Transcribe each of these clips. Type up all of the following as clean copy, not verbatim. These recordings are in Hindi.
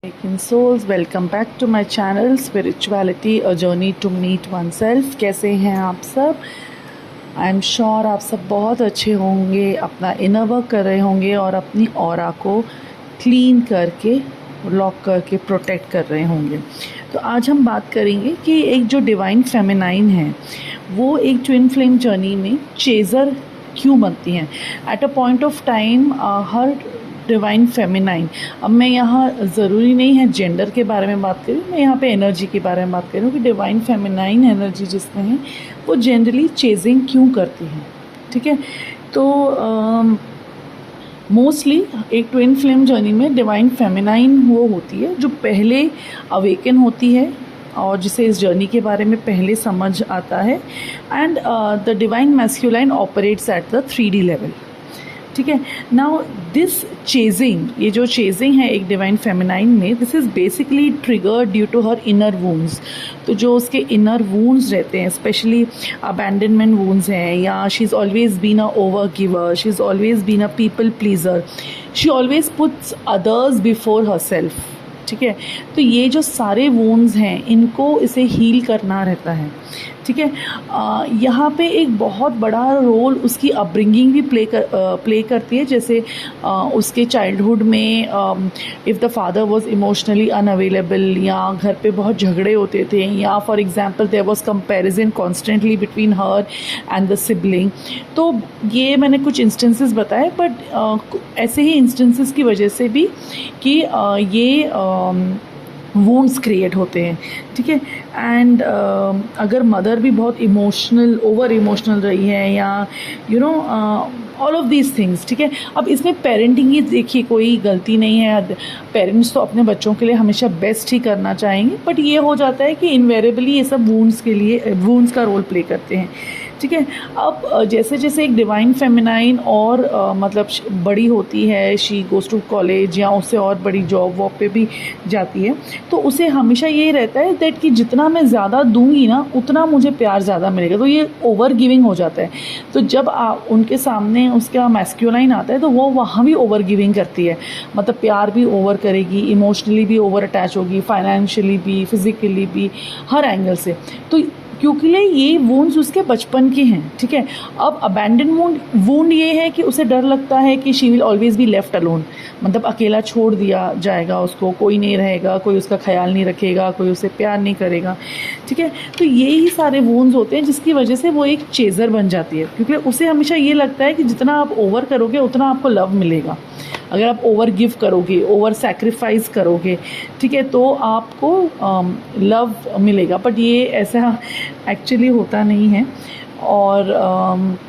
Awakened souls, welcome back to my channel Spirituality a journey to meet oneself। कैसे हैं आप सब? आई एम श्योर आप सब बहुत अच्छे होंगे, अपना इनर वर्क कर रहे होंगे और अपनी ऑरा को क्लीन करके लॉक करके प्रोटेक्ट कर रहे होंगे। तो आज हम बात करेंगे कि एक जो डिवाइन फेमिनाइन है वो एक ट्विन फ्लेम जर्नी में चेज़र क्यों बनती हैं। At a point of time her divine feminine, अब मैं यहाँ ज़रूरी नहीं है जेंडर के बारे में बात करूँ, मैं यहाँ पे एनर्जी के बारे में बात करूँ कि डिवाइन फेमिनाइन एनर्जी जिसमें है वो जनरली चेजिंग क्यों करती है। ठीक है, तो मोस्टली एक ट्विन फ्लेम जर्नी में डिवाइन फेमिनाइन वो होती है जो पहले अवेकन होती है और जिसे इस जर्नी के बारे में पहले समझ आता है। And the divine masculine operates at the 3D level. ठीक है, नाउ दिस चेजिंग, ये जो चेजिंग है एक डिवाइन फेमिनाइन में, this is basically triggered due to her inner wounds. तो जो उसके इनर वूंड्स रहते हैं, स्पेशली अबैंडनमेंट वूंड्स हैं, या she is always been a over giver, she is always been a people pleaser, she always puts others before herself. ठीक है, तो ये जो सारे वूंड्स हैं इनको इसे हील करना रहता है। ठीक है, यहाँ पे एक बहुत बड़ा रोल उसकी अपब्रिंगिंग भी प्ले करती है। जैसे उसके चाइल्डहुड में if the father was emotionally unavailable, या घर पे बहुत झगड़े होते थे, या for example there was comparison constantly between her and the sibling. तो ये मैंने कुछ इंस्टेंसेस बताए, बट ऐसे ही इंस्टेंसेस की वजह से भी कि ये वूंड्स क्रिएट होते हैं। ठीक है, एंड अगर मदर भी बहुत इमोशनल, ओवर इमोशनल रही है, या you know all of these things. ठीक है, अब इसमें पेरेंटिंग ही देखिए कोई गलती नहीं है, पेरेंट्स तो अपने बच्चों के लिए हमेशा बेस्ट ही करना चाहेंगे, बट ये हो जाता है कि इन्वेरेबली ये सब वूंड्स के लिए वूंड्स का रोल प्ले करते हैं। ठीक है, अब जैसे जैसे एक डिवाइन फेमिनाइन और मतलब बड़ी होती है, शी गोज़ टू कॉलेज या उससे और बड़ी जॉब वॉब पे भी जाती है, तो उसे हमेशा ये रहता है दैट कि जितना मैं ज़्यादा दूंगी ना उतना मुझे प्यार ज़्यादा मिलेगा। तो ये ओवर गिविंग हो जाता है। तो जब उनके सामने उसका मैस्कुलाइन आता है तो वो वहाँ भी ओवर गिविंग करती है, मतलब प्यार भी ओवर करेगी, इमोशनली भी ओवर अटैच होगी, फाइनेंशियली भी, फिजिकली भी, हर एंगल से। तो क्योंकि ये वूंड्स उसके बचपन के हैं। ठीक है, अब अबैंडन वूंड ये है कि उसे डर लगता है कि she will always be left alone, मतलब अकेला छोड़ दिया जाएगा उसको, कोई नहीं रहेगा, कोई उसका ख्याल नहीं रखेगा, कोई उसे प्यार नहीं करेगा। ठीक है, तो यही सारे वूंड्स होते हैं जिसकी वजह से वो एक चेज़र बन जाती है, क्योंकि उसे हमेशा ये लगता है कि जितना आप ओवर करोगे उतना आपको लव मिलेगा। अगर आप ओवर गिव करोगे, ओवर सैक्रिफाइस करोगे, ठीक है, तो आपको लव मिलेगा, बट ये ऐसा एक्चुअली होता नहीं है। और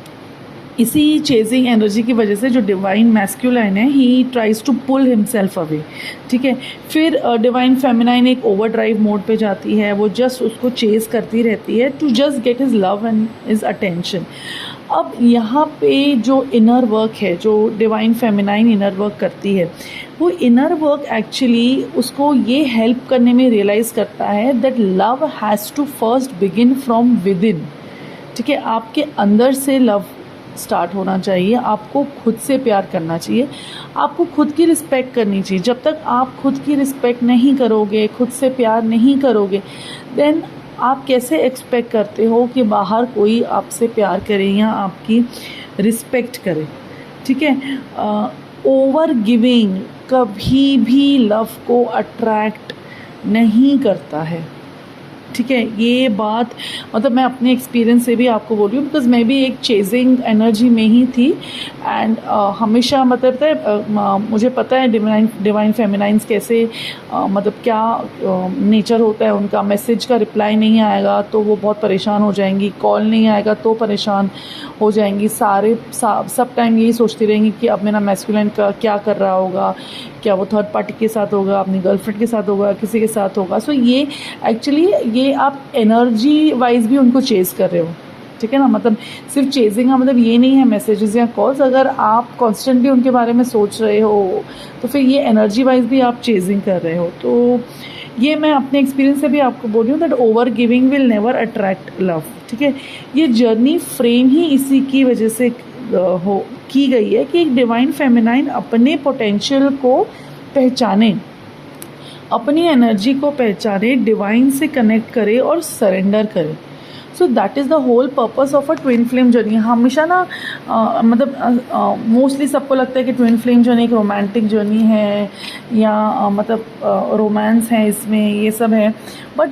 इसी चेजिंग एनर्जी की वजह से जो डिवाइन मैस्कुलाइन है, he tries to pull himself away. ठीक है, फिर डिवाइन फेमिनाइन एक ओवर ड्राइव मोड पे जाती है, वो जस्ट उसको चेज़ करती रहती है to just get his love and his attention. अब यहाँ पे जो इनर वर्क है, जो डिवाइन फेमिनाइन इनर वर्क करती है, वो इनर वर्क एक्चुअली उसको ये हेल्प करने में रियलाइज़ करता है that love has to first begin from within. ठीक है, आपके अंदर से लव स्टार्ट होना चाहिए, आपको खुद से प्यार करना चाहिए, आपको खुद की रिस्पेक्ट करनी चाहिए। जब तक आप खुद की रिस्पेक्ट नहीं करोगे, खुद से प्यार नहीं करोगे, देन आप कैसे एक्सपेक्ट करते हो कि बाहर कोई आपसे प्यार करे या आपकी रिस्पेक्ट करे। ठीक है, ओवर गिविंग कभी भी लव को अट्रैक्ट नहीं करता है। ठीक है, ये बात मतलब मैं अपने एक्सपीरियंस से भी आपको बोल रही हूँ, बिकॉज मैं भी एक चेजिंग एनर्जी में ही थी। एंड हमेशा मतलब मुझे पता है डिवाइन फेमिनाइंस कैसे मतलब क्या नेचर होता है उनका। मैसेज का रिप्लाई नहीं आएगा तो वो बहुत परेशान हो जाएंगी, कॉल नहीं आएगा तो परेशान हो जाएंगी, सब टाइम यही सोचती रहेंगी कि अब मेरा मैस्कुलाइन का क्या कर रहा होगा, क्या वो थर्ड पार्टी के साथ होगा, अपनी गर्लफ्रेंड के साथ होगा, किसी के साथ होगा। सो ये एक्चुअली ये आप एनर्जी वाइज भी उनको चेज़ कर रहे हो। ठीक है ना, मतलब सिर्फ चेजिंग का मतलब ये नहीं है मैसेजेस या कॉल्स। अगर आप कॉन्स्टेंटली उनके बारे में सोच रहे हो तो फिर ये एनर्जी वाइज भी आप चेजिंग कर रहे हो। तो ये मैं अपने एक्सपीरियंस से भी आपको बोल रही हूँ that over giving will never attract love. ठीक है, ये जर्नी फ्रेम ही इसी की वजह से की गई है कि एक डिवाइन फेमिनाइन अपने पोटेंशियल को पहचाने, अपनी एनर्जी को पहचाने, डिवाइन से कनेक्ट करे और सरेंडर करे। So that is the whole purpose of a twin flame journey. हमेशा ना मोस्टली सबको लगता है कि ट्विन फ्लेम जर्नी एक रोमांटिक जर्नी है या रोमांस है, इसमें ये सब है, but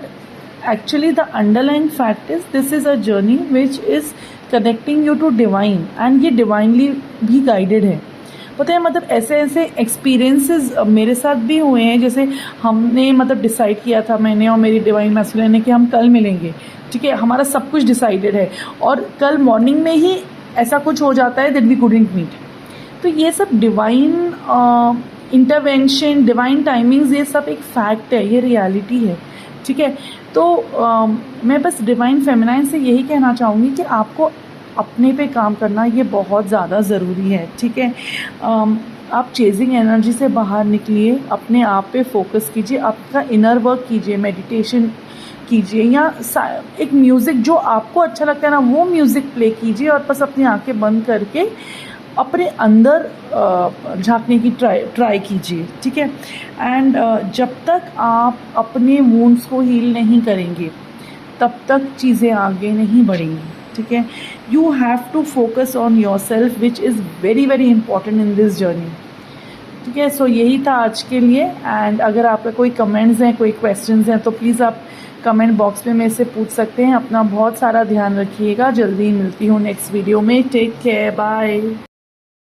actually the underline fact is this is a journey which is connecting you to divine, and ये डिवाइनली भी गाइडेड है। पता है ऐसे ऐसे एक्सपीरियंसेस मेरे साथ भी हुए हैं। जैसे हमने डिसाइड किया था, मैंने और मेरी डिवाइन मैस्कुलिन ने, कि हम कल मिलेंगे, ठीक है, हमारा सब कुछ डिसाइडेड है, और कल मॉर्निंग में ही ऐसा कुछ हो जाता है दैट वी कुडंट मीट। तो ये सब डिवाइन इंटरवेंशन, डिवाइन टाइमिंग्स, ये सब एक फैक्ट है, ये रियलिटी है, ठीक है। तो मैं बस डिवाइन फेमिनाइन से यही कहना चाहूँगी कि आपको अपने पे काम करना ये बहुत ज़्यादा ज़रूरी है, ठीक है। आप चेजिंग एनर्जी से बाहर निकलिए, अपने आप पे फोकस कीजिए, आपका इनर वर्क कीजिए, मेडिटेशन कीजिए, या एक म्यूज़िक जो आपको अच्छा लगता है ना, वो म्यूज़िक प्ले कीजिए, और बस अपनी आंखें बंद करके अपने अंदर झांकने की ट्राई कीजिए, ठीक है। एंड जब तक आप अपने वुंड्स को हील नहीं करेंगे तब तक चीज़ें आगे नहीं बढ़ेंगी, ठीक है। You have to focus on yourself which is very very important in this journey, ठीक है। सो यही था आज के लिए। एंड अगर आपका कोई कमेंट्स हैं, कोई क्वेश्चंस हैं, तो प्लीज़ आप कमेंट बॉक्स में मेरे से पूछ सकते हैं। अपना बहुत सारा ध्यान रखिएगा। जल्दी मिलती हूँ नेक्स्ट वीडियो में। Take care, bye.